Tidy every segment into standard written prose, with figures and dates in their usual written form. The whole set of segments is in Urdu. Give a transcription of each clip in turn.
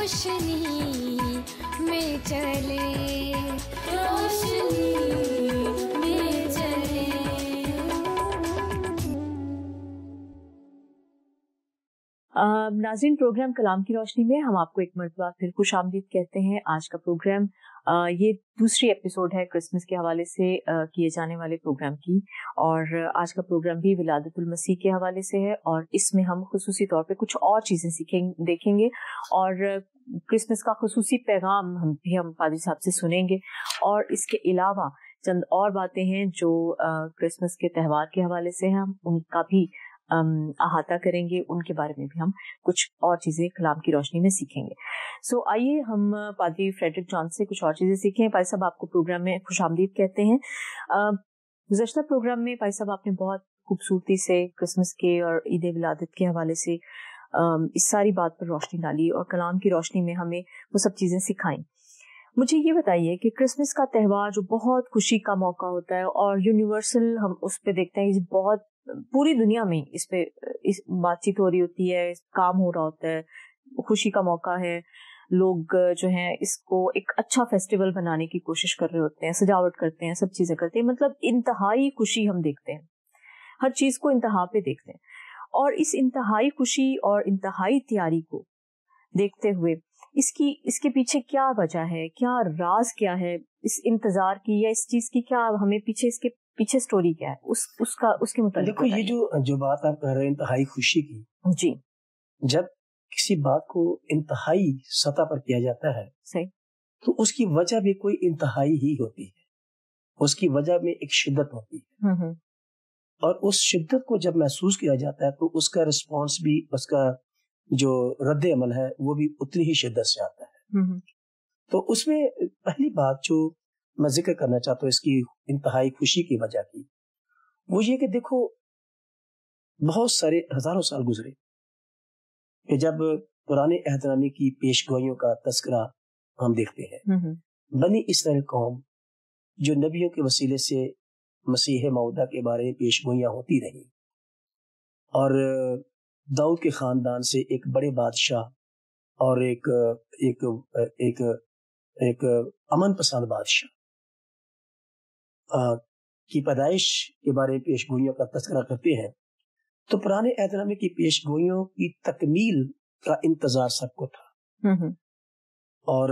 روشنی میں چلے، روشنی میں چلے۔ ناظرین، پروگرام کلام کی روشنی میں ہم آپ کو ایک مرتبہ پھر خوش آمدید کہتے ہیں۔ آج کا پروگرام یہ دوسری ایپیسوڈ ہے کرسمس کے حوالے سے کیے جانے والے پروگرام کی، اور آج کا پروگرام بھی ولادت المسیح کے حوالے سے ہے، اور اس میں ہم خصوصی طور پہ کچھ اور چیزیں دیکھیں گے، اور کرسمس کا خصوصی پیغام ہم پادری صاحب سے سنیں گے، اور اس کے علاوہ چند اور باتیں ہیں جو کرسمس کے تہوار کے حوالے سے ہیں، ہم ان کا بھی احاطہ کریں گے، ان کے بارے میں بھی ہم کچھ اور چیزیں کلام کی روشنی میں سیکھیں گے۔ سو آئیے ہم پادری فریڈرک جان سے کچھ اور چیزیں سیکھیں۔ پادری صاحب، آپ کو پروگرام میں خوش آمدید کہتے ہیں۔ گزشتہ پروگرام میں پادری صاحب آپ نے بہت خوبصورتی سے کرسمس کے اور عید ولادت کے حوالے سے اس ساری بات پر روشنی ڈالی، اور کلام کی روشنی میں ہمیں وہ سب چیزیں سکھائیں۔ مجھے یہ بتائیے کہ کرسمس کا تہوار جو بہت خوشی کا موقع ہوتا ہے، اور یونیورسل ہم اس پہ دیکھتے ہیں، بہت پوری دنیا میں اس پہ بات چیت ہو رہی ہوتی ہے، کام ہو رہا ہوتا ہے، خوشی کا موقع ہے، لوگ جو ہیں اس کو ایک اچھا فیسٹیول بنانے کی کوشش کر رہے ہوتے ہیں، سجاوٹ کرتے ہیں، سب چیزیں کرتے ہیں، مطلب انتہائی خوشی ہم دیکھتے ہیں، ہر چیز کو انتہا پہ دیکھتے ہیں۔ اور اس انتہائی خوشی اور انتہائی تیاری کو دیکھتے ہوئے اس کے پیچھے کیا وجہ ہے، کیا راز کیا ہے اس انتظار کی، یا اس چیز کی کیا ہمیں اس کے پیچھے سٹوری کیا ہے، اس کے متعلق دیکھو، یہ جو بات آپ کہہ رہے ہیں انتہائی خوشی کی، جی، جب کسی بات کو انتہائی سطح پر کیا جاتا ہے صحیح، تو اس کی وجہ بھی کوئی انتہائی ہی ہوتی ہے، اس کی وجہ میں ایک شدت ہوتی ہے، اور اس شدت کو جب محسوس کیا جاتا ہے تو اس کا رسپانس بھی، اس کا جو رد عمل ہے وہ بھی اتنی ہی شدت سے آتا ہے۔ تو اس میں پہلی بات جو میں ذکر کرنا چاہتا ہوں اس کی انتہائی خوشی کی وجہ کی، وہ یہ کہ دیکھو، بہت سارے ہزاروں سال گزرے کہ جب پرانے عہد نامے کی پیش گوئیوں کا تذکرہ ہم دیکھتے ہیں، بنی اسرائیل قوم جو نبیوں کے وسیلے سے مسیح موعودہ کے بارے میں پیش گوئیاں ہوتی رہی، اور داؤد کے خاندان سے ایک بڑے بادشاہ اور ایک امن پسند بادشاہ کی پیدائش کے بارے میں پیش گوئیوں کا تذکرہ کرتے ہیں، تو پرانے عہد نامے کی پیش گوئیوں کی تکمیل کا انتظار سب کو تھا، اور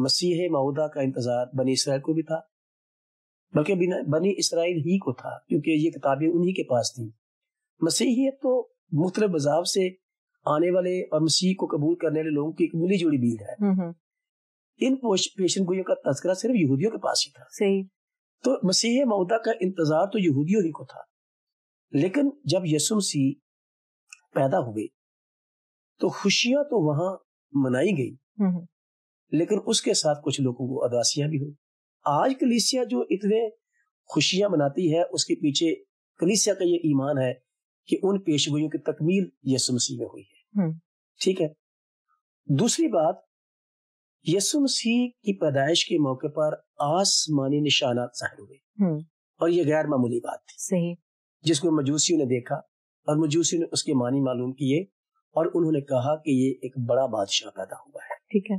مسیح موعودہ کا انتظار بنی اسرائیل کو بھی تھا، بلکہ بنی اسرائیل ہی کو تھا، کیونکہ یہ کتابیں انہی کے پاس تھیں۔ مسیحیت تو مختلف مذاہب سے آنے والے اور مسیح کو قبول کرنے والے لوگوں کی ایک ملی جڑی بھیڑ ہے، ان پیشن گوئیوں کا تذکرہ صرف یہودیوں کے پاس ہی تھا، صحیح۔ تو مسیح موعودہ کا انتظار تو یہودیوں ہی کو تھا، لیکن جب یسوع مسیح پیدا ہوئے تو خوشیاں تو وہاں منائی گئی، لیکن اس کے ساتھ کچھ لوگوں کو اداسیاں بھی ہوئی۔ آج کلیسیا جو اتنے خوشیاں مناتی ہے، اس کے پیچھے کلیسیا کا یہ ایمان ہے کہ ان پیشگوئیوں کی تکمیل یسوع مسیح میں ہوئی ہے، ٹھیک ہے۔ دوسری بات، یسوع مسیح کی پیدائش کے موقع پر آسمانی نشانات ظاہر ہوئے، اور یہ غیر معمولی بات تھی، صحیح، جس کو مجوسیوں نے دیکھا، اور مجوسیوں نے اس کے معنی معلوم کیے، اور انہوں نے کہا کہ یہ ایک بڑا بادشاہ پیدا ہوا ہے، ٹھیک ہے۔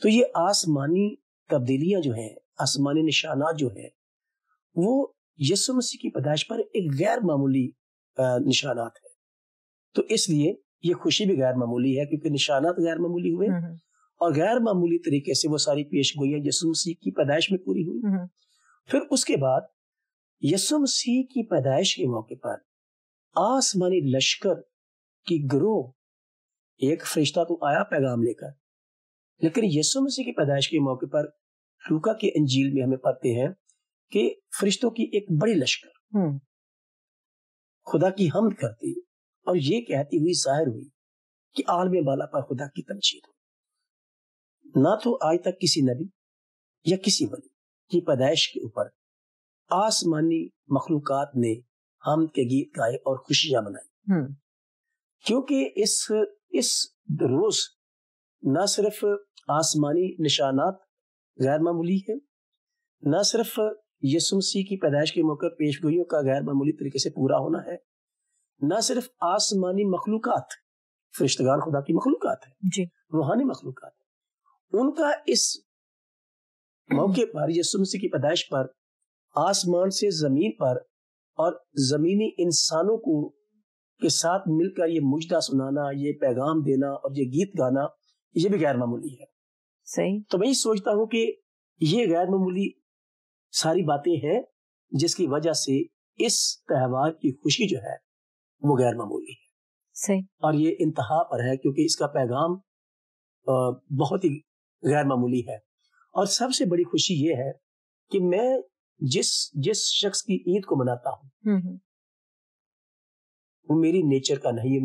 تو یہ آسمانی تبدیلیاں جو ہیں، آسمانی نشانات جو ہیں، وہ یسوع مسیح کی پیدائش پر ایک غیر معمولی نشانات ہیں، تو اس لیے یہ خوشی بھی غیر معمولی ہے، کیونکہ نشانات غیر معمولی ہوئے، اور غیر معمولی طریقے سے وہ ساری پیش گوئیاں یسوع مسیح کی پیدائش میں پوری ہوئی۔ پھر اس کے بعد یسوع مسیح کی پیدائش کے موقع پر آسمانی لشکر کی گروہ، ایک فرشتہ تو آیا پیغام لے کر، لیکن یسوع مسیح کی پیدائش کے موقع پر لوکا کے انجیل میں ہمیں پڑھتے ہیں کہ فرشتوں کی ایک بڑی لشکر خدا کی حمد کرتی اور یہ کہتی ہوئی ظاہر ہوئی کہ عالم بالا پر خدا کی تمجید ہو۔ نہ تو آج تک کسی نبی یا کسی ولی کی پیدائش کے اوپر آسمانی مخلوقات نے حمد کے گیت گائے اور خوشیاں منائی، کیونکہ اس روز نہ صرف آسمانی نشانات غیر معمولی ہے، نہ صرف یسوع مسیح کی پیدائش کے موقع پیش گوئیوں کا غیر معمولی طریقے سے پورا ہونا ہے، نہ صرف آسمانی مخلوقات، فرشتگان خدا کی مخلوقات ہیں، جی روحانی مخلوقات ہیں، ان کا اس موقع پر یسوع مسیح کی پیدائش پر آسمان سے زمین پر اور زمینی انسانوں کو کے ساتھ مل کر یہ مجدہ سنانا، یہ پیغام دینا اور یہ گیت گانا، یہ بھی غیر معمولی ہے. صحیح. تو میں یہ سوچتا ہوں کہ یہ غیر معمولی ساری باتیں ہیں جس کی وجہ سے اس تہوار کی خوشی جو ہے وہ غیر معمولی ہے. صحیح. اور یہ انتہا پر ہے کیونکہ اس کا پیغام بہت ہی غیر معمولی ہے. اور سب سے بڑی خوشی یہ ہے کہ میں جس شخص کی عید کو مناتا ہوں وہ میری نیچر کا نہیں ہے،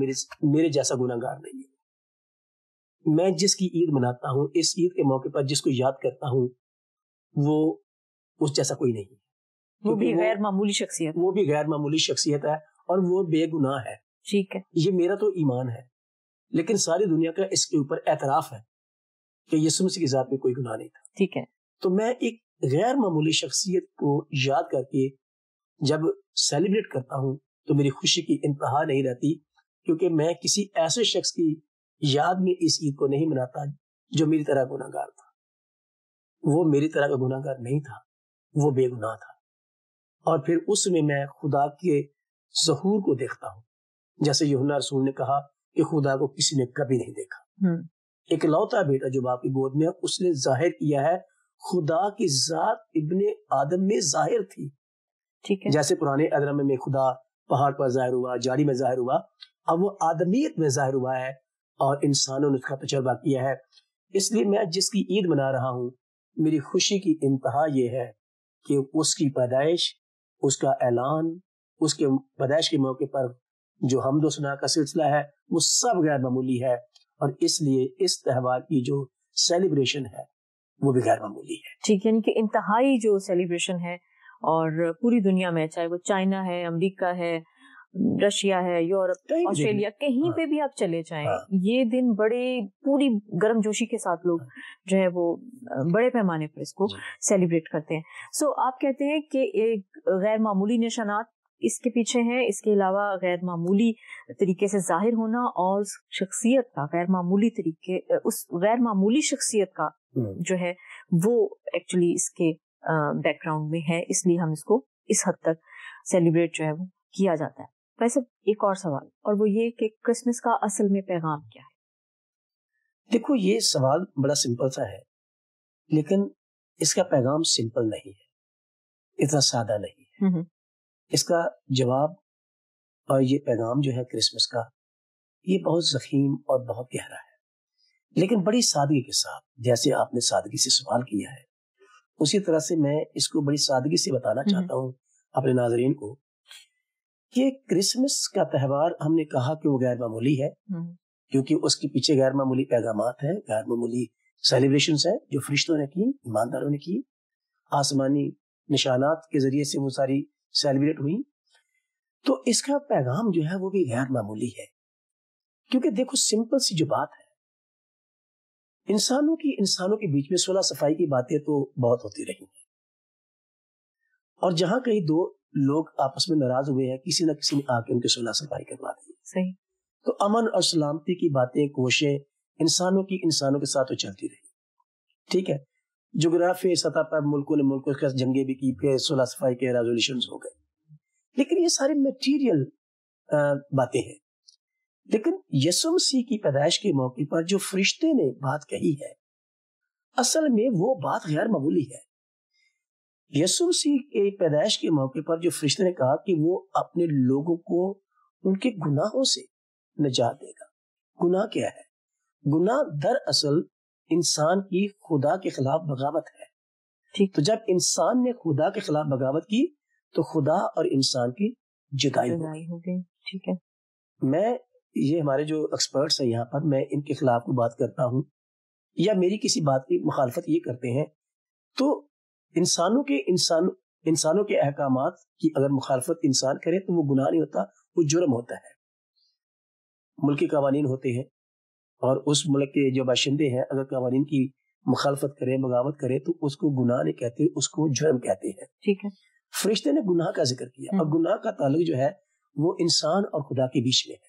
میرے جیسا گناہگار نہیں ہے. میں جس کی عید مناتا ہوں، اس عید کے موقع پر جس کو یاد کرتا ہوں، وہ اس جیسا کوئی نہیں ہے. وہ بھی غیر معمولی شخصیت، وہ بھی غیر معمولی شخصیت ہے اور وہ بے گناہ ہے. ٹھیک ہے. یہ میرا تو ایمان ہے، لیکن ساری دنیا کا اس کے اوپر اعتراف ہے کہ یسوع مسیح کی ذات میں کوئی گناہ نہیں تھا. ٹھیک ہے. تو میں ایک غیر معمولی شخصیت کو یاد کر کے جب سیلیبریٹ کرتا ہوں تو میری خوشی کی انتہا نہیں رہتی، کیونکہ میں کسی ایسے شخص کی یاد میں اس عید کو نہیں مناتا جو میری طرح گناہگار تھا. وہ میری طرح کا گناہگار نہیں تھا، وہ بے گناہ تھا. اور پھر اس میں خدا کے ظہور کو دیکھتا ہوں، جیسے یوحنا رسول نے کہا کہ خدا کو کسی نے کبھی نہیں دیکھا. ایک لوتا بیٹا جو باپ کی گود میں، اس نے ظاہر کیا ہے. خدا کی ذات ابن آدم میں ظاہر تھی. ٹھیک ہے. جیسے پرانے ادرم میں خدا پہاڑ پر ظاہر ہوا، جاڑی میں ظاہر ہوا، اب وہ آدمیت میں ظاہر ہوا ہے اور انسانوں نے اس کا تجربہ کیا ہے. اس لیے میں جس کی عید منا رہا ہوں، میری خوشی کی انتہا یہ ہے کہ اس کی پیدائش، اس کا اعلان، اس کے پیدائش کے موقع پر جو حمد و ثنا کا سلسلہ ہے وہ سب غیر معمولی ہے. اور اس لیے اس تہوار کی جو سیلیبریشن ہے وہ بھی غیر معمولی ہے. ٹھیک، یعنی کہ انتہائی جو سیلیبریشن ہے، اور پوری دنیا میں، چاہے وہ چائنا ہے، امریکہ ہے، رشیا ہے، یورپ، آسٹریلیا، کہیں پہ بھی آپ چلے جائیں، یہ دن بڑے پوری گرم جوشی کے ساتھ لوگ جو ہے وہ بڑے پیمانے پر اس کو سیلیبریٹ کرتے ہیں. سو آپ کہتے ہیں کہ ایک غیر معمولی نشانات اس کے پیچھے ہیں، اس کے علاوہ غیر معمولی طریقے سے ظاہر ہونا اور شخصیت کا غیر معمولی طریقے، اس غیر معمولی شخصیت کا جو ہے وہ ایکچولی اس کے بیک گراؤنڈ میں ہے، اس لیے ہم اس کو اس حد تک سیلیبریٹ جو ہے وہ کیا جاتا ہے. ویسے ایک اور سوال، اور وہ یہ کہ کرسمس کا اصل میں پیغام کیا ہے؟ دیکھو، یہ سوال بڑا سمپل سا ہے، لیکن اس کا پیغام سمپل نہیں ہے، اتنا سادہ نہیں ہے. اس کا جواب اور یہ پیغام جو ہے کرسمس کا، یہ بہت ضخیم اور بہت گہرا ہے، لیکن بڑی سادگی کے ساتھ. جیسے آپ نے سادگی سے سوال کیا ہے، اسی طرح سے میں اس کو بڑی سادگی سے بتانا چاہتا ہوں اپنے ناظرین کو کہ کرسمس کا تہوار ہم نے کہا کہ وہ غیر معمولی ہے، کیونکہ اس کے پیچھے غیر معمولی پیغامات ہیں، غیر معمولی سیلیبریشنز ہیں جو فرشتوں نے کی، ایمانداروں نے کی، آسمانی نشانات کے ذریعے سے وہ ساری سیلیبریٹ ہوئی. تو اس کا پیغام جو ہے وہ بھی غیر معمولی ہے، کیونکہ دیکھو سمپل سی جو بات ہے، انسانوں کے بیچ میں صلح صفائی کی باتیں تو بہت ہوتی رہی ہیں، اور جہاں کہیں دو لوگ آپس میں ناراض ہوئے ہیں، کسی نہ کسی نے آ کے ان کی صلح صفائی کروا دی. صحیح. تو امن اور سلامتی کی باتیں، کوششیں انسانوں کے ساتھ تو چلتی رہی. ٹھیک ہے، جغرافیائی سطح پر ملکوں کے جنگیں بھی کی، پھر صلح صفائی کے ریزولوشنز ہو گئے، لیکن یہ ساری میٹیریل باتیں ہیں. لیکن یسوع مسیح کی پیدائش کے موقع پر جو فرشتے نے بات کہی ہے، اصل میں وہ بات غیر معمولی ہے. یسوع مسیح کے پیدائش کے موقع پر جو فرشتے نے کہا کہ وہ اپنے لوگوں کو ان کے گناہوں سے نجات دے گا. گناہ کیا ہے؟ گناہ دراصل انسان کی خدا کے خلاف بغاوت ہے. ٹھیک. تو جب انسان نے خدا کے خلاف بغاوت کی تو خدا اور انسان کی جدائی ہو گئی. ٹھیک ہے. میں یہ ہمارے جو ایکسپرٹس ہیں یہاں پر، میں ان کے خلاف کو بات کرتا ہوں یا میری کسی بات کی مخالفت یہ کرتے ہیں، تو انسانوں کے احکامات کی اگر مخالفت انسان کرے تو وہ گناہ نہیں ہوتا، وہ جرم ہوتا ہے. ملکی قوانین ہوتے ہیں اور اس ملک کے جو باشندے ہیں اگر قوانین کی مخالفت کرے، بغاوت کرے، تو اس کو گناہ نہیں کہتے، اس کو جرم کہتے ہیں. ٹھیک ہے. فرشتے نے گناہ کا ذکر کیا، اور گناہ کا تعلق جو ہے وہ انسان اور خدا کے بیچ میں ہے.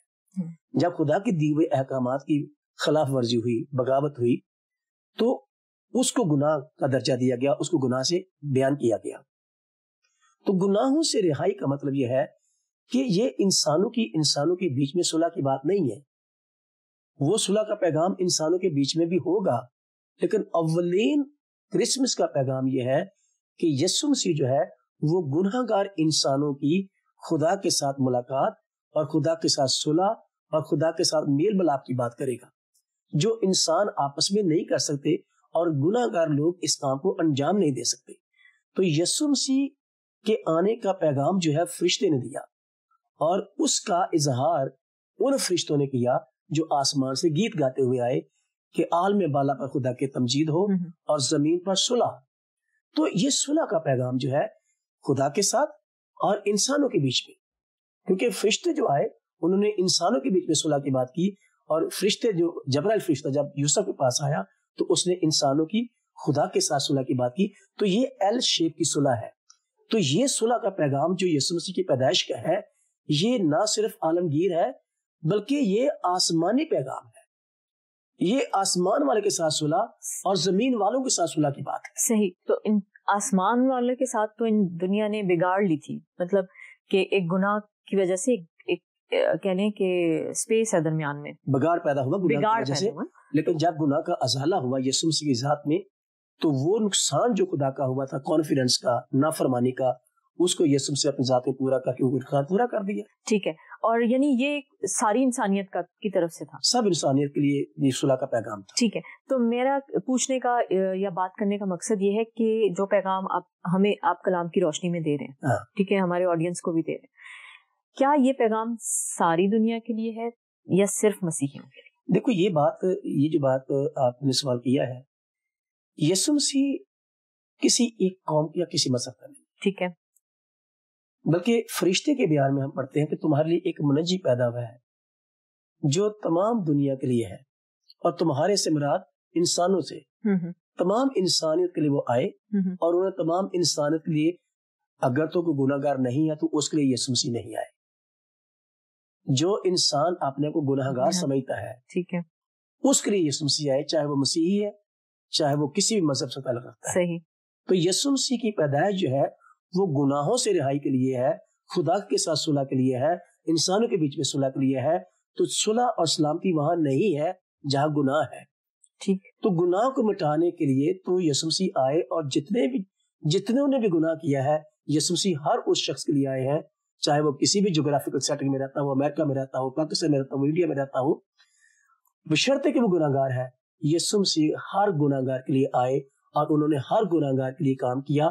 جب خدا کے دیے ہوئے احکامات کی خلاف ورزی ہوئی، بغاوت ہوئی، تو اس کو گناہ کا درجہ دیا گیا، اس کو گناہ سے بیان کیا گیا. تو گناہوں سے رہائی کا مطلب یہ ہے کہ یہ انسانوں کے بیچ میں صلح کی بات نہیں ہے. وہ صلح کا پیغام انسانوں کے بیچ میں بھی ہوگا، لیکن اولین کرسمس کا پیغام یہ ہے کہ یسوع مسیح جو ہے وہ گناہ گار انسانوں کی خدا کے ساتھ ملاقات اور خدا کے ساتھ صلح اور خدا کے ساتھ میل ملاپ کی بات کرے گا، جو انسان آپس میں نہیں کر سکتے اور گناہ گار لوگ اس کام کو انجام نہیں دے سکتے. تو یسوع مسیح کے آنے کا پیغام جو ہے فرشتے نے دیا، اور اس کا اظہار ان فرشتوں نے کیا جو آسمان سے گیت گاتے ہوئے آئے کہ عالم بالا پر خدا کے تمجید ہو اور زمین پر صلح. تو یہ صلح کا پیغام جو ہے خدا کے ساتھ اور انسانوں کے بیچ میں، کیونکہ فرشتے جو آئے انہوں نے انسانوں کے بیچ میں صلح کی بات کی، اور فرشتے جو جبرائیل فرشتہ جب یوسف کے پاس آیا تو اس نے انسانوں کی خدا کے ساتھ صلح کی بات کی. تو یہ ایل شیپ کی صلح ہے. تو یہ صلح کا پیغام جو یسوع مسیح کی پیدائش کا ہے، یہ نہ صرف عالمگیر ہے بلکہ یہ آسمانی پیغام ہے. یہ آسمان والے کے ساتھ صلح اور زمین والوں کے ساتھ صلح کی بات ہے. صحیح. تو ان آسمان والوں کے ساتھ تو ان دنیا نے بگاڑ لی تھی، مطلب کہ ایک گناہ کی وجہ سے ایک کہہ لیں کہ اسپیس ہے درمیان میں، بگاڑ پیدا ہوا گناہ کی وجہ سے. لیکن جب گناہ کا ازالہ ہوا یسوع مسیح کی ذات میں، تو وہ نقصان جو خدا کا ہوا تھا، کانفیڈنس کا، نافرمانی کا، اس کو یسوع سے اپنی ذات میں پورا کر کے وہ نقصان پورا کر دیا. ٹھیک ہے. اور یعنی یہ ساری انسانیت کی طرف سے تھا، سب انسانیت کے لیے یہ صلح کا پیغام تھا. ٹھیک ہے. تو میرا پوچھنے کا یا بات کرنے کا مقصد یہ ہے کہ جو پیغام آپ کلام کی روشنی میں دے رہے ہیں، ٹھیک ہے، ہمارے آڈینس کو بھی دے رہے ہیں، کیا یہ پیغام ساری دنیا کے لیے ہے یا صرف مسیحیوں کے لیے؟ دیکھو یہ جو بات آپ نے سوال کیا ہے، یسوع مسیح کسی ایک قوم یا کسی مذہب کا نہیں، ٹھیک ہے، بلکہ فرشتے کے بیان میں ہم پڑھتے ہیں کہ تمہارے لیے ایک منجی پیدا ہوا ہے جو تمام دنیا کے لیے ہے، اور تمہارے سے مراد انسانوں سے، تمام انسانیت کے لیے وہ آئے، اور انہوں نے تمام انسانیت کے لیے، اگر تو کوئی گناہ گار نہیں ہے تو اس کے لیے یسوع مسیح نہیں آئے. جو انسان اپنے کو گناہ گار سمجھتا ہے، ٹھیک ہے، اس کے لیے یسوع مسیح آئے، چاہے وہ مسیحی ہے، چاہے وہ کسی بھی مذہب سے تعلق رکھتا ہے. صحیح. تو یسوع مسیح کی پیدائش جو ہے وہ گناہوں سے رہائی کے لیے ہے، خدا کے ساتھ صلح کے لیے ہے، انسانوں کے بیچ میں صلح کے لیے ہے. تو صلح اور سلامتی وہاں نہیں ہے جہاں گناہ ہے. ٹھیک. تو گناہ کو مٹانے کے لیے تو یسوع مسیح آئے، اور جتنے نے بھی گناہ کیا ہے، یسوع مسیح ہر اس شخص کے لیے آئے ہیں، چاہے وہ کسی بھی جغرافیکل سیٹنگ میں رہتا ہو، امریکہ میں رہتا ہو، پاکستان میں رہتا ہو، انڈیا میں رہتا ہو، بشرطے کہ وہ گناہ گار ہے. یسوع مسیح ہر گناہ گار کے لیے آئے، اور انہوں نے ہر گناہ گار کے لیے کام کیا،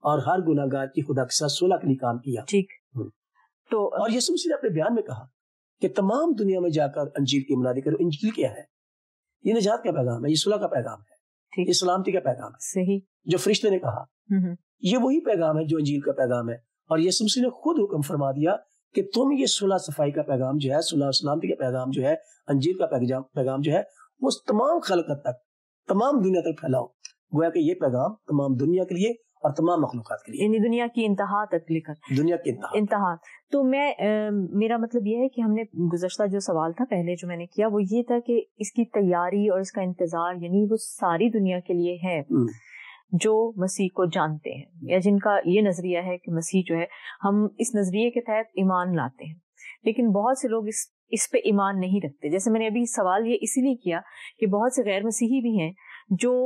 اور ہر گناہ گار کی خدا کے ساتھ صلح کے لیے کام کیا. ٹھیک. تو اور یسوع مسیح نے اپنے بیان میں کہا کہ تمام دنیا میں جا کر انجیل کی منادی کرو. انجیل کیا ہے؟ یہ نجات کا پیغام ہے، یہ صلح کا پیغام ہے، یہ سلامتی کا پیغام ہے. صحیح. جو فرشتے نے کہا، یہ وہی پیغام ہے جو انجیل کا پیغام ہے. اور یسوع مسیح نے خود حکم فرما دیا کہ تم یہ صلح صفائی کا پیغام جو ہے، صلح سلامتی کا پیغام جو ہے، انجیل کا پیغام جو ہے، وہ تمام خلقت تک، تمام دنیا تک پھیلاؤ. گویا کہ یہ پیغام تمام دنیا کے لیے اور تمام مخلوقات کے لیے، یعنی دنیا کی انتہا تک لے کر، دنیا کی انتہا. تو میرا مطلب یہ ہے کہ ہم نے گزشتہ جو سوال تھا پہلے جو میں نے کیا وہ یہ تھا کہ اس کی تیاری اور اس کا انتظار یعنی وہ ساری دنیا کے لیے ہے جو مسیح کو جانتے ہیں، یا جن کا یہ نظریہ ہے کہ مسیح جو ہے، ہم اس نظریے کے تحت ایمان لاتے ہیں. لیکن بہت سے لوگ اس پہ ایمان نہیں رکھتے. جیسے میں نے ابھی سوال یہ اسی لیے کیا کہ بہت سے غیر مسیحی بھی ہیں جو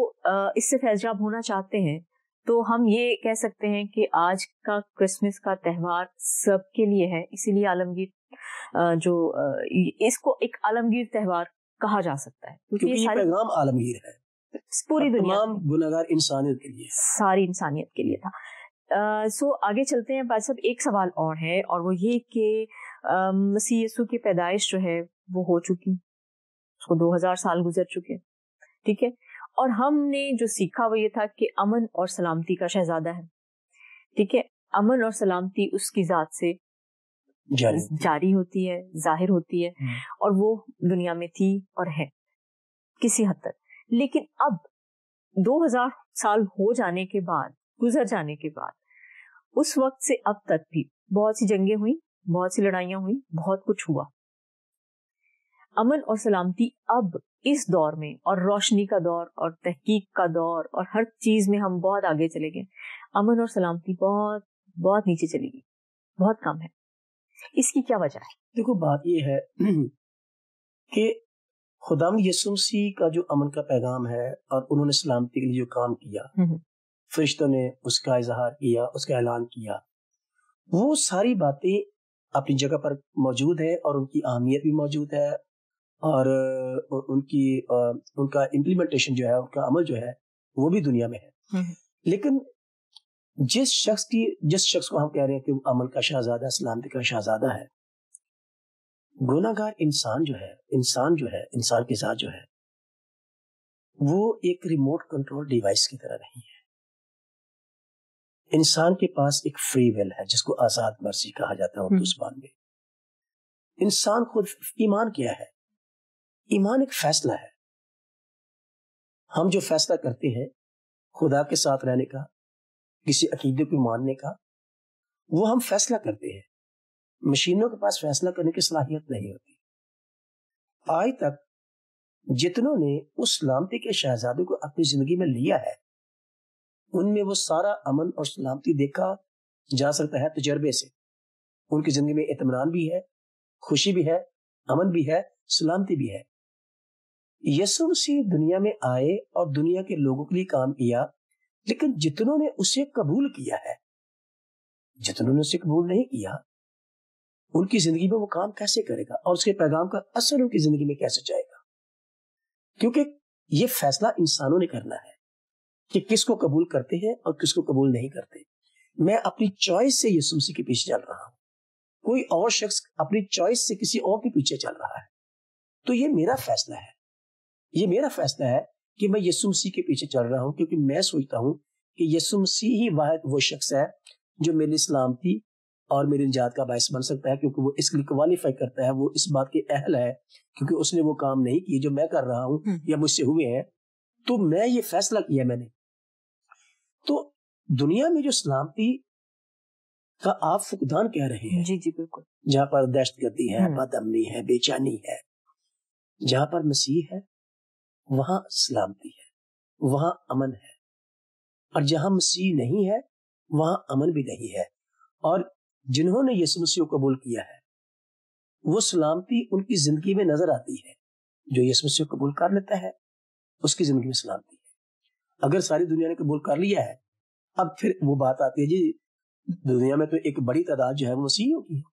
اس سے فیض یاب ہونا چاہتے ہیں. تو ہم یہ کہہ سکتے ہیں کہ آج کا کرسمس کا تہوار سب کے لیے ہے، اسی لیے عالمگیر جو اس کو ایک عالمگیر تہوار کہا جا سکتا ہے، کیونکہ یہ پیغام عالمگیر ہے، پوری دنیا، تمام گناہگار انسانیت کے لیے، ساری انسانیت کے لیے تھا. سو آگے چلتے ہیں. بھائی صاحب ایک سوال اور ہے، اور وہ یہ کہ مسیح یسوع کی پیدائش جو ہے وہ ہو چکی، اس کو 2000 سال گزر چکے، ٹھیک ہے، اور ہم نے جو سیکھا وہ یہ تھا کہ امن اور سلامتی کا شہزادہ ہے، ٹھیک ہے. امن اور سلامتی اس کی ذات سے جاری ہوتی ہے، ظاہر ہوتی ہے، اور وہ دنیا میں تھی اور ہے کسی حد تک. لیکن اب 2000 سال ہو جانے کے بعد، گزر جانے کے بعد، اس وقت سے اب تک بھی بہت سی جنگیں ہوئی، بہت سی لڑائیاں ہوئی، بہت کچھ ہوا. امن اور سلامتی اب اس دور میں اور روشنی کا دور اور تحقیق کا دور اور ہر چیز میں ہم بہت آگے چلے گئے, امن اور سلامتی بہت بہت نیچے چلی گئی, بہت کم ہے. اس کی کیا وجہ ہے؟ دیکھو بات یہ ہے کہ خداوند یسوع مسیح کا جو امن کا پیغام ہے اور انہوں نے سلامتی کے لیے جو کام کیا, فرشتوں نے اس کا اظہار کیا, اس کا اعلان کیا, وہ ساری باتیں اپنی جگہ پر موجود ہے اور ان کی اہمیت بھی موجود ہے, اور ان کا امپلیمنٹیشن جو ہے, ان کا عمل جو ہے وہ بھی دنیا میں ہے. لیکن جس شخص کو ہم کہہ رہے ہیں کہ وہ امن کا شہزادہ, سلامتی کا شہزادہ ہے, گناہگار انسان جو ہے, انسان کے ساتھ جو ہے, وہ ایک ریموٹ کنٹرول ڈیوائس کی طرح نہیں ہے. انسان کے پاس ایک فری ول ہے جس کو آزاد مرضی کہا جاتا ہے اردو زبان میں. انسان خود, ایمان کیا ہے؟ ایمان ایک فیصلہ ہے. ہم جو فیصلہ کرتے ہیں خدا کے ساتھ رہنے کا, کسی عقیدے کو ماننے کا, وہ ہم فیصلہ کرتے ہیں. مشینوں کے پاس فیصلہ کرنے کی صلاحیت نہیں ہوتی. آج تک جتنوں نے اس سلامتی کے شہزادے کو اپنی زندگی میں لیا ہے, ان میں وہ سارا امن اور سلامتی دیکھا جا سکتا ہے تجربے سے. ان کی زندگی میں اطمینان بھی ہے, خوشی بھی ہے, امن بھی ہے, سلامتی بھی ہے. یسوع مسیح دنیا میں آئے اور دنیا کے لوگوں کے لیے کام کیا, لیکن جتنوں نے اسے قبول کیا ہے, جتنوں نے اسے قبول نہیں کیا, ان کی زندگی میں وہ کام کیسے کرے گا اور اس کے پیغام کا اثر ان کی زندگی میں کیسے جائے گا؟ کیونکہ یہ فیصلہ انسانوں نے کرنا ہے کہ کس کو قبول کرتے ہیں اور کس کو قبول نہیں کرتے. میں اپنی چوائس سے یسوع مسیح کے پیچھے چل رہا ہوں, کوئی اور شخص اپنی چوائس سے کسی اور کے پیچھے چل رہا ہے. تو یہ میرا فیصلہ ہے, یہ میرا فیصلہ ہے کہ میں یسوع مسیح کے پیچھے چل رہا ہوں, کیونکہ میں سوچتا ہوں کہ یسوع مسیح ہی واحد وہ شخص ہے جو میری سلامتی اور میری نجات کا باعث بن سکتا ہے, کیونکہ وہ اس کے لیے کوالیفائی کرتا ہے, وہ اس بات کے اہل ہے, کیونکہ اس نے وہ کام نہیں کیے جو میں کر رہا ہوں یا مجھ سے ہوئے ہیں. تو میں یہ فیصلہ کیا میں نے. تو دنیا میں جو سلامتی کا آپ فقدان کہہ رہے ہیں, جی بالکل, جہاں پر دہشت گردی ہے, بد امنی ہے, بے چینی ہے, جہاں پر مسیح ہے وہاں سلامتی ہے, وہاں امن ہے. اور جہاں مسیح نہیں ہے وہاں امن بھی نہیں ہے. اور جنہوں نے یسوع مسیح کو قبول کیا ہے وہ سلامتی ان کی زندگی میں نظر آتی ہے. جو یسوع مسیح کو قبول کر لیتا ہے اس کی زندگی میں سلامتی ہے. اگر ساری دنیا نے قبول کر لیا ہے, اب پھر وہ بات آتی ہے جی دنیا میں تو ایک بڑی تعداد جو ہے وہ مسیحیوں کی ہے.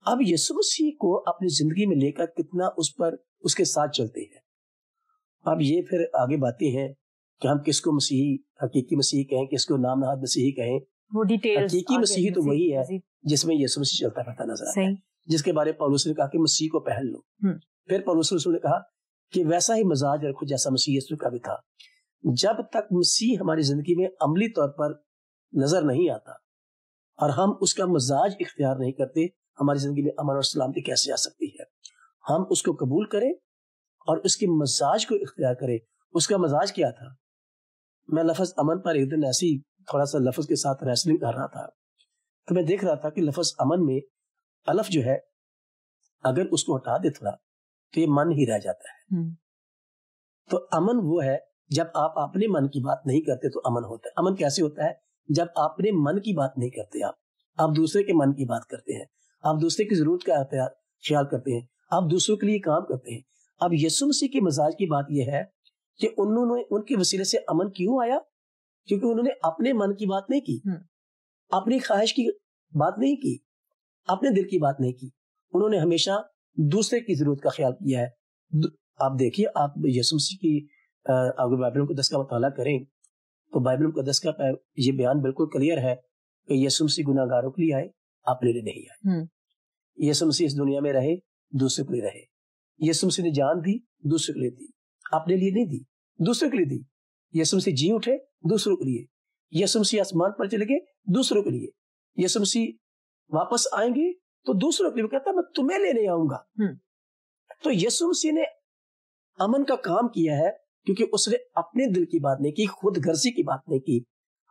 اب یسوع مسیح کو اپنی زندگی میں لے کر کتنا اس کے ساتھ چلتے ہیں. اب یہ پھر آگے باتیں ہیں کہ ہم کس کو مسیحی, حقیقی مسیحی کہیں, کس کو نام نہاد مسیحی کہیں. وہ ڈیٹیلز, حقیقی مسیحی تو وہی ہے جس میں یسوع مسیح چلتا پھرتا نظر آتا ہے, جس کے بارے پولس نے کہا کہ مسیح کو پہن لو. پھر پولس رسول نے کہا کہ ویسا ہی مزاج رکھو جیسا مسیح یسوع کا بھی تھا. جب تک مسیح ہماری زندگی میں عملی طور پر نظر نہیں آتا اور ہم اس کا مزاج اختیار نہیں کرتے, ہماری زندگی میں امن اور سلامتی کیسے آ سکتی ہے؟ ہم اس کو قبول کریں اور اس کے مزاج کو اختیار کریں. اس کا مزاج کیا تھا؟ میں لفظ امن پر ایک دن ایسی تھوڑا سا لفظ کے ساتھ ریسلنگ کر رہا تھا, تو میں دیکھ رہا تھا کہ لفظ امن میں الف جو ہے اگر اس کو ہٹا دے تھوڑا تو یہ من ہی رہ جاتا ہے. تو امن وہ ہے جب آپ اپنے من کی بات نہیں کرتے تو امن ہوتا ہے. امن کیسے ہوتا ہے؟ جب آپ اپنے من کی بات نہیں کرتے, آپ دوسرے کے من کی بات کرتے ہیں, آپ دوسرے کی ضرورت کا خیال کرتے ہیں, آپ دوسروں کے لیے کام کرتے ہیں. اب یسوع مسیح کے مزاج کی بات یہ ہے کہ انہوں نے ان کے وسیلے سے امن کیوں آیا؟ کیونکہ انہوں نے اپنے من کی بات نہیں کی, اپنی خواہش کی بات نہیں کی, اپنے دل کی بات نہیں کی. انہوں نے ہمیشہ دوسرے کی ضرورت کا خیال کیا ہے. آپ دیکھیے, آپ یسوع مسیح کی اگر بائبل المقدس کا مطالعہ کریں تو بائبل المقدس کا یہ بیان بالکل کلیئر ہے کہ یسوع مسیح گناہ گاروں کے لیے آئے, اپنے لیے نہیں آئے. یسوع مسیح اس دنیا میں رہے, دوسرے کے لیے رہے. یسوع مسیح نے جان دی, دوسرے کے لیے دی, اپنے لیے نہیں دی, دوسرے کے لیے دی. یسوع مسیح جی اٹھے, دوسروں کے لیے. یسوع مسیح آسمان پر چلے گئے, دوسروں کے لیے. یسوع مسیح واپس آئیں گے تو دوسروں کے لیے. وہ کہتا میں تمہیں لینے آؤں گا. تو یسوع مسیح نے امن کا کام کیا ہے کیونکہ اس نے اپنے دل کی بات نہیں کی, خود غرضی کی بات نہیں کی,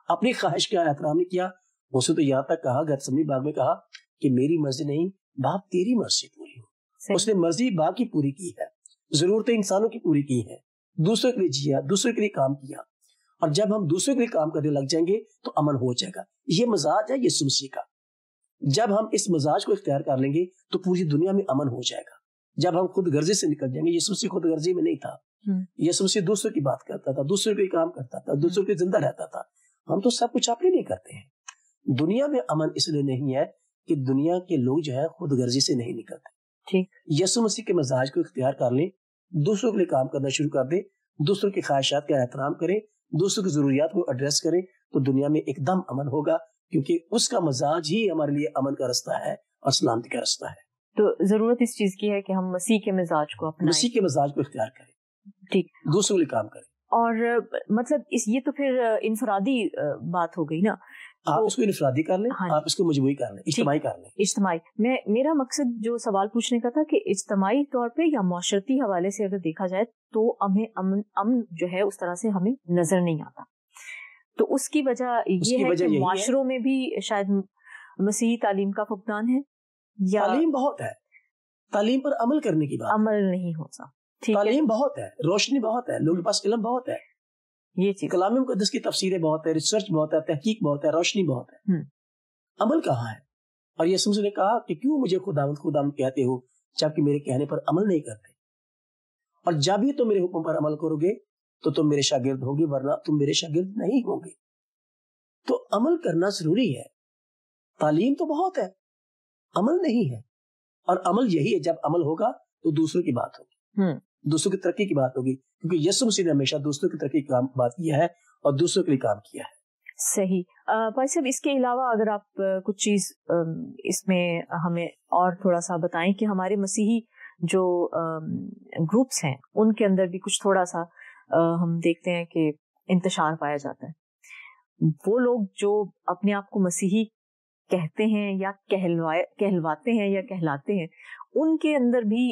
اپنی خواہش کا احترام نہیں کیا. اسے تو یہاں تک کہا, گتسمنی باغ میں کہا کہ میری مرضی نہیں باپ تیری مرضی پوری ہو. اس نے مرضی باپ کی پوری کی ہے. ضرورتیں انسانوں کی پوری کی ہیں, دوسروں کے لیے جیا, دوسروں کے لیے کام کیا, اور جب ہم دوسروں کے لیے کام کرنے لگ جائیں گے تو امن ہو جائے گا. یہ مزاج ہے یسوع مسیح کا. جب ہم اس مزاج کو اختیار کر لیں گے تو پوری دنیا میں امن ہو جائے گا. جب ہم خود غرضی سے نکل جائیں گے, یسوع مسیح خود غرضی میں نہیں تھا, یسوع مسیح دوسروں کی بات کرتا تھا, دوسروں کے کام کرتا تھا, دوسروں کے زندہ رہتا تھا. ہم تو سب کچھ اپنے لیے کرتے ہیں. دنیا میں امن اس لیے نہیں ہے کہ دنیا کے لوگ جو ہے خود غرضی سے نہیں نکلتے. یسوع مسیح کے مزاج کو اختیار کر لیں, دوسروں کے لیے کام کرنا شروع کر دیں, دوسروں کی خواہشات کا احترام کریں, دوسروں کی ضروریات کو ایڈریس کریں, تو دنیا میں ایک دم امن ہوگا, کیونکہ اس کا مزاج ہی ہمارے لیے امن کا رستہ ہے اور سلامتی کا رستہ ہے. تو ضرورت اس چیز کی ہے کہ ہم مسیح کے مزاج کو اپنائیں, مسیح کے مزاج کو اختیار کریں, ٹھیک, دوسروں کے لیے کام کریں. اور مطلب یہ تو پھر انفرادی بات ہو گئی نا. آپ اس کو انفرادی کر لیں, آپ اس کو مجموعی کر لیں, اجتماعی کر لیں. اجتماعی, میرا مقصد جو سوال پوچھنے کا تھا کہ اجتماعی طور پہ یا معاشرتی حوالے سے اگر دیکھا جائے تو ہمیں امن جو ہے اس طرح سے ہمیں نظر نہیں آتا. تو اس کی وجہ یہ ہے کہ معاشروں میں بھی شاید مسیحی تعلیم کا فقدان ہے, یا تعلیم بہت ہے, تعلیم پر عمل کرنے کی بات, عمل نہیں ہوتا. تعلیم بہت ہے, روشنی بہت ہے, لوگوں کے پاس علم بہت ہے, یہ چیز کلام مقدس کی تفسیریں بہت ہے, ریسرچ بہت ہے, تحقیق بہت ہے, روشنی بہت ہے, عمل کہاں ہے؟ اور یسوع مسیح نے کہا کہ کیوں مجھے خداوند کہتے ہو جبکہ میرے کہنے پر عمل نہیں کرتے, اور جب ہی تم میرے حکم پر عمل کرو گے تو تم میرے شاگرد ہوگے, ورنہ تم میرے شاگرد نہیں ہوگے. تو عمل کرنا ضروری ہے. تعلیم تو بہت ہے, عمل نہیں ہے, اور عمل یہی ہے, جب عمل ہوگا تو دوسروں کی بات ہوگی, دوسروں کی ترقی کی بات ہوگی, کیونکہ یسوع مسیح نے ہمیشہ دوسروں کی ترقی کی بات کیا ہے اور دوسروں کے لیے کام کیا ہے. صحیح. بھائی صاحب, اس کے علاوہ اگر آپ کچھ چیز اس میں ہمیں اور تھوڑا سا بتائیں کہ ہمارے مسیحی جو گروپس ہیں ان کے اندر بھی کچھ تھوڑا سا ہم دیکھتے ہیں کہ انتشار پایا جاتا ہے. وہ لوگ جو اپنے آپ کو مسیحی کہتے ہیں یا کہلواتے ہیں یا کہلاتے ہیں, ان کے اندر بھی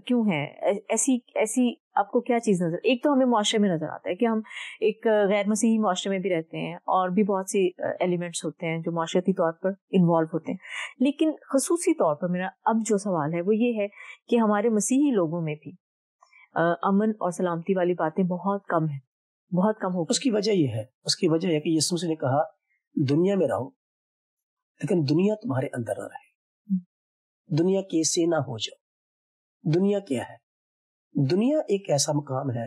کیوں ہے ایسی آپ کو کیا چیز نظر؟ ایک تو ہمیں معاشرے میں نظر آتا ہے کہ ہم ایک غیر مسیحی معاشرے میں بھی رہتے ہیں, اور بھی بہت سی ایلیمنٹس ہوتے ہیں جو معاشرتی طور پر انوالو ہوتے ہیں, لیکن خصوصی طور پر میرا اب جو سوال ہے وہ یہ ہے کہ ہمارے مسیحی لوگوں میں بھی امن اور سلامتی والی باتیں بہت کم ہیں, بہت کم ہو. اس کی وجہ یہ ہے کہ یسوع مسیح نے کہا دنیا میں رہو لیکن دنیا تمہارے اندر نہ رہے, دنیا کے سے نہ ہو جاؤ. دنیا کیا ہے؟ دنیا ایک ایسا مقام ہے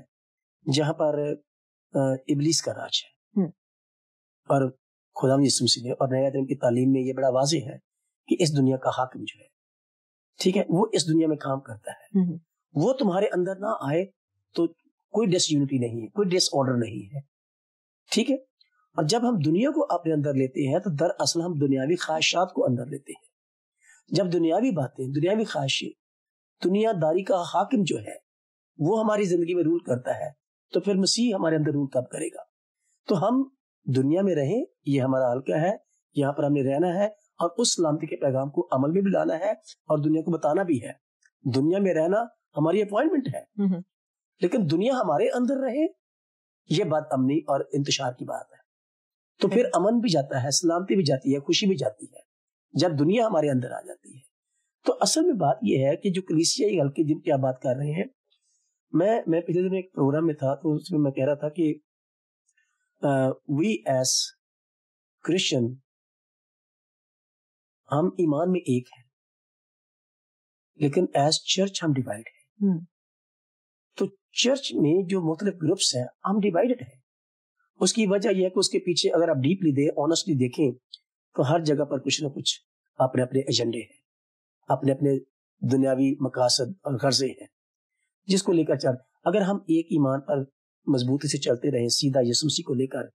جہاں پر ابلیس کا راج ہے, اور خدا یسوع مسیح نے اور نیا دین کی تعلیم میں یہ بڑا واضح ہے کہ اس دنیا کا حاکم جو ہے, ٹھیک ہے, وہ اس دنیا میں کام کرتا ہے. وہ تمہارے اندر نہ آئے تو کوئی ڈس یونٹی نہیں ہے, کوئی ڈس آرڈر نہیں ہے, ٹھیک ہے. اور جب ہم دنیا کو اپنے اندر لیتے ہیں تو دراصل ہم دنیاوی خواہشات کو اندر لیتے ہیں. جب دنیاوی باتیں, دنیاوی خواہشیں, دنیا داری کا حاکم جو ہے وہ ہماری زندگی میں رول کرتا ہے, تو پھر مسیح ہمارے اندر رول کب کرے گا؟ تو ہم دنیا میں رہیں, یہ ہمارا حلقہ ہے, یہاں پر ہمیں رہنا ہے اور اس سلامتی کے پیغام کو عمل میں بھی لانا ہے اور دنیا کو بتانا بھی ہے. دنیا میں رہنا ہماری اپوائنٹمنٹ ہے, لیکن دنیا ہمارے اندر رہے یہ بات امنی اور انتشار کی بات ہے. تو پھر امن بھی جاتا ہے, سلامتی بھی جاتی ہے, خوشی بھی جاتی ہے جب دنیا ہمارے اندر آ جاتی ہے. تو اصل میں بات یہ ہے کہ جو کلیسیائی حلقے جن کی آپ بات کر رہے ہیں, میں پچھلے دن ایک پروگرام میں تھا تو اس میں کہہ رہا تھا کہ وی ایز کرسچن ہم ایمان میں ایک ہیں لیکن ایز چرچ ہم ڈیوائڈ ہیں. تو چرچ میں جو مختلف گروپس ہیں ہم ڈیوائڈڈ ہیں. اس کی وجہ یہ ہے کہ اس کے پیچھے اگر آپ ڈیپلی آنیسٹلی دیکھیں تو ہر جگہ پر کچھ نہ کچھ اپنے اپنے ایجنڈے ہیں, اپنے اپنے دنیاوی مقاصد اور غرضے ہیں جس کو لے کر چل. اگر ہم ایک ایمان پر مضبوطی سے چلتے رہیں سیدھا یسوع مسیح کو لے کر,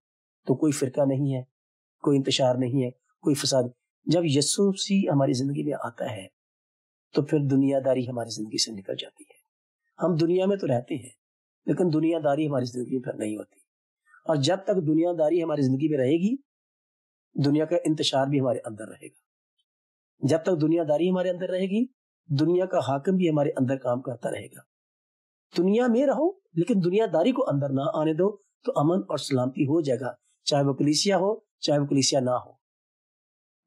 تو کوئی فرقہ نہیں ہے, کوئی انتشار نہیں ہے, کوئی فساد. جب یسوع مسیح ہماری زندگی میں آتا ہے تو پھر دنیا داری ہماری زندگی سے نکل جاتی ہے. ہم دنیا میں تو رہتے ہیں لیکن دنیا داری ہماری زندگی میں پھر نہیں ہوتی, اور جب تک دنیا داری ہماری زندگی میں رہے گی دنیا کا انتشار بھی ہمارے اندر رہے گا. جب تک دنیا داری ہمارے اندر رہے گی دنیا کا حاکم بھی ہمارے اندر کام کرتا رہے گا. دنیا میں رہو لیکن دنیا داری کو اندر نہ آنے دو تو امن اور سلامتی ہو جائے گا, چاہے وہ کلیسیا ہو چاہے وہ کلیسیا نہ ہو.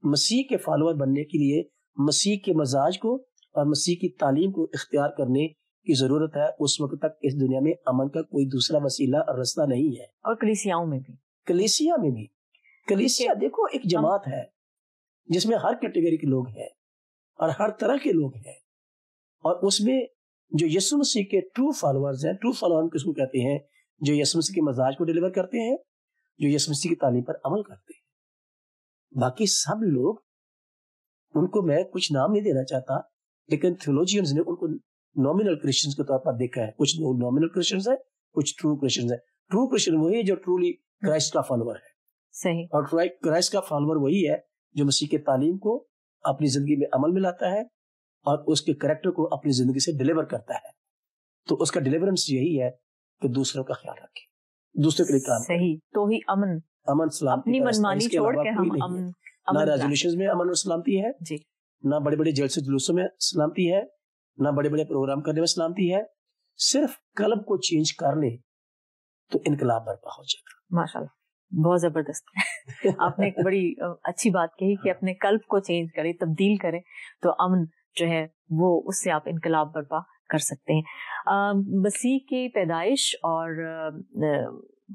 مسیح کے فالوور بننے کے لیے مسیح کے مزاج کو اور مسیح کی تعلیم کو اختیار کرنے کی ضرورت ہے اس وقت تک اس دنیا میں امن کا کوئی دوسرا وسیلہ اور رستہ نہیں ہے. اور کلیسیاؤں میں بھی, کلیسیا دیکھو ایک جماعت ہے جس میں ہر کیٹیگری کے لوگ ہیں اور ہر طرح کے لوگ ہیں, اور اس میں جو یسوع مسیح کے ٹرو فالوورز ہیں, ٹرو فالوور کس کو کہتے ہیں, جو یسوع مسیح کے مزاج کو ڈیلیور کرتے ہیں, جو یسوع مسیح کی تعلیم پر عمل کرتے ہیں. باقی سب لوگ, ان کو میں کچھ نام نہیں دینا چاہتا, لیکن تھیولوجینز نے ان کو نومینل کرسچنز کے طور پر دیکھا ہے. کچھ نومینل کرسچنز ہیں, کچھ ٹرو کرسچنز ہیں. ٹرو کرسچن وہی ہے جو ٹرولی کرائسٹ کا فالوور ہے, صحیح, اور کرائسٹ کا فالوور وہی ہے جو مسیح کے تعلیم کو اپنی زندگی میں عمل میں لاتا ہے اور اس کے کریکٹر کو اپنی زندگی سے ڈیلیور کرتا ہے. تو اس کا ڈیلیورنس یہی ہے کہ دوسروں کا خیال رکھے, دوسروں کے لیے کام کرے. صحیح, تو ہی امن سلامتی, اپنی منمانی چھوڑ کے ہم امن, نہ ریزولوشنز میں امن اور سلامتی ہے جی, نہ بڑے بڑے جلسے جلوسوں میں سلامتی ہے, نہ بڑے بڑے پروگرام کرنے میں سلامتی ہے. صرف قلب کو چینج کر لیں تو انقلاب برپا ہو جائے گا. ماشاءاللہ, بہت زبردست آپ نے ایک بڑی اچھی بات کہی کہ اپنے قلب کو چینج کریں, تبدیل کریں, تو امن جو ہے وہ اس سے آپ انقلاب برپا کر سکتے ہیں. مسیح کی پیدائش اور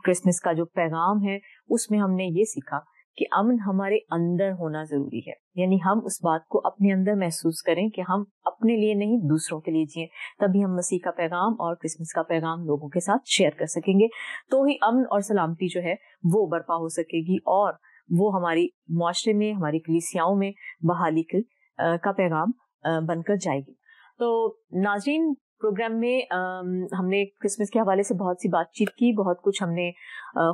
کرسمس کا جو پیغام ہے اس میں ہم نے یہ سیکھا کہ امن ہمارے اندر ہونا ضروری ہے, یعنی ہم اس بات کو اپنے اندر محسوس کریں کہ ہم اپنے لیے نہیں دوسروں کے لیے جئیں, تبھی ہم مسیح کا پیغام اور کرسمس کا پیغام لوگوں کے ساتھ شیئر کر سکیں گے. تو ہی امن اور سلامتی جو ہے وہ برپا ہو سکے گی اور وہ ہماری معاشرے میں, ہماری کلیسیاؤں میں بحالی کا پیغام بن کر جائے گی. تو ناظرین, پروگرام میں ہم نے کرسمس کے حوالے سے بہت سی بات چیت کی, بہت کچھ ہم نے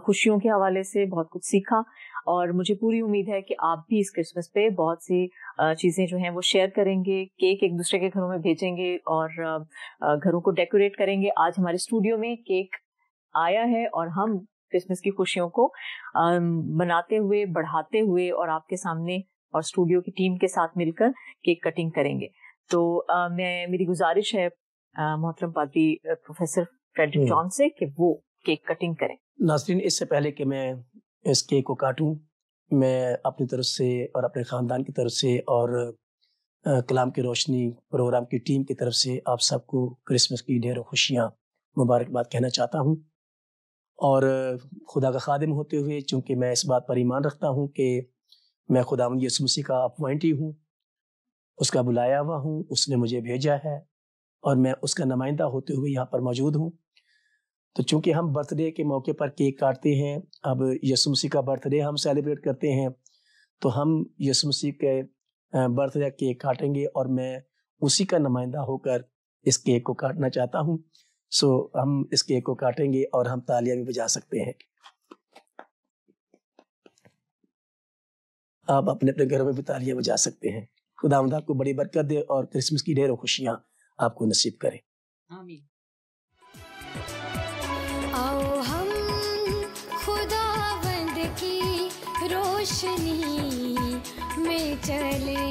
خوشیوں کے حوالے سے بہت کچھ سیکھا, اور مجھے پوری امید ہے کہ آپ بھی اس کرسمس پہ بہت سی چیزیں جو ہیں وہ شیئر کریں گے, کیک ایک دوسرے کے گھروں میں بھیجیں گے اور گھروں کو ڈیکوریٹ کریں گے. آج ہمارے اسٹوڈیو میں کیک آیا ہے اور ہم کرسمس کی خوشیوں کو بناتے ہوئے, بڑھاتے ہوئے اور آپ کے سامنے اور اسٹوڈیو کی ٹیم کے ساتھ مل کر کیک کٹنگ کریں گے. تو میری گزارش ہے محترم پادری پروفیسر فریڈرک جان سے کہ وہ کیک کٹنگ کریں. ناظرین, اس سے پہلے کہ میں اس کیک کو کاٹوں, میں اپنی طرف سے اور اپنے خاندان کی طرف سے اور کلام کی روشنی پروگرام کی ٹیم کی طرف سے آپ سب کو کرسمس کی ڈھیروں خوشیاں, مبارکباد کہنا چاہتا ہوں. اور خدا کا خادم ہوتے ہوئے, چونکہ میں اس بات پر ایمان رکھتا ہوں کہ میں خداوند یسوع مسیح کا اپوائنٹی ہوں, اس کا بلایا ہوا ہوں, اس نے مجھے بھیجا ہے اور میں اس کا نمائندہ ہوتے ہوئے یہاں پر موجود ہوں. تو چونکہ ہم برتھ ڈے کے موقع پر کیک کاٹتے ہیں, اب یسوع مسیح کا برتھ ڈے ہم سیلیبریٹ کرتے ہیں, تو ہم یسوع مسیح کے برتھ ڈے کیک کاٹیں گے اور میں اسی کا نمائندہ ہو کر اس کیک کو کاٹنا چاہتا ہوں. سو ہم اس کیک کو کاٹیں گے اور ہم تالیاں بھی بجا سکتے ہیں. آپ اپنے اپنے گھروں میں بھی تالیاں بجا سکتے ہیں. خداوند آپ کو بڑی برکت دے اور کرسمس کی ڈھیروں خوشیاں آپ کو نصیب کرے. آمین. آؤ ہم خداوند کی روشنی میں چلے,